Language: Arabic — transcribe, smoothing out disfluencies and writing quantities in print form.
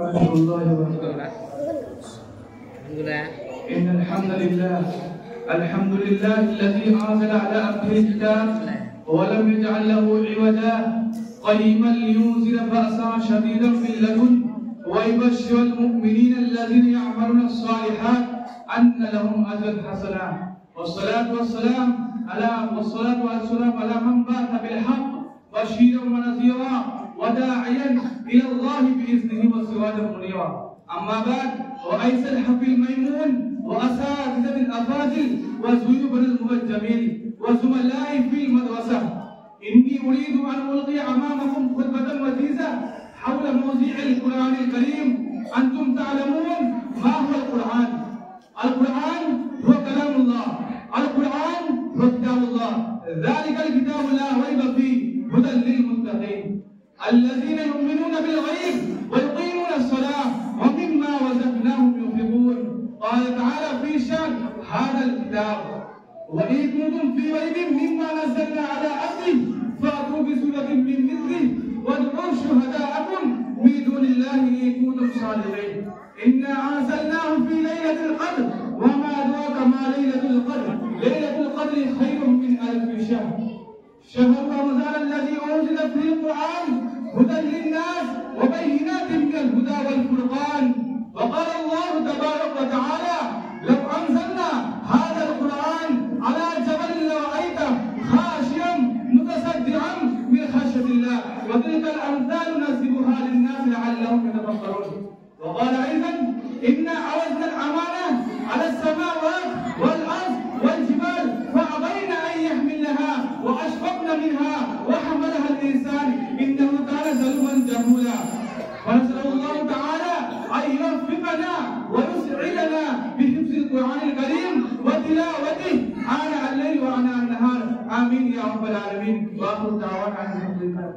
ورحمة الله وبركاته. إن الحمد لله الذي أنزل على عبده الكتاب ولم يجعل له عوجا قيما لينزل بأسا شديدا من لدنه ويبشر المؤمنين الذين يعملون الصالحات أن لهم أجرا حسنا. والصلاة والسلام على من بات بالحق بشيرا ونذيرا وداعيا إلى الله بإذنه وسراجا منيرا. أما بعد، وأيس الحفل الميمون وأساتذة الأفاضل وزيوبنا المبجمين وزملائي في المدرسة، إني أريد أن ألقي أمامكم خطبة وجيزة حول موضوع القرآن الكريم. أنتم تعلمون ما هو القرآن؟ القرآن هو كلام الله، القرآن هو كتاب الله، ذلك الكتاب لا ريب فيه هدى للمتقين الذين يؤمنون بالغيب ويقيمون الصلاة ومما رزقناهم ينفقون. قال تعالى في شأن هذا الكتاب: وإن كنتم في ريب مما نزلنا على عبده فأتوا بسورة من مثله وادعوا شهداءكم من دون الله إن كنتم صادقين. إنا أنزلناه في ليلة القدر وما أدراك ما ليلة القدر. ليلة القدر خير من 1000 شهر. شهر رمضان الذي أنزل فيه القرآن هدى للناس وبينات من الهدى والفرقان. وقال الله تبارك وتعالى: لو أنزلنا هذا القرآن على جبل لرأيته خاشعا متصدعا من خشية الله. وتلك الأمثال نضربها للناس لعلهم يتفكرون. وقال أيضا: إنا عرضنا الأمانة على السماوات والأرض والجبال فأبين أن يحملنها وأشفقن منها وحملها الإنسان إنه كان ظلوما جهولا. ونسأل الله تعالى أن يوفقنا ويسعدنا بحفظ القرآن الكريم وتلاوته آناء الليل وآناء النهار. آمين يا رب العالمين. وآخر دعوانا الحمد لله.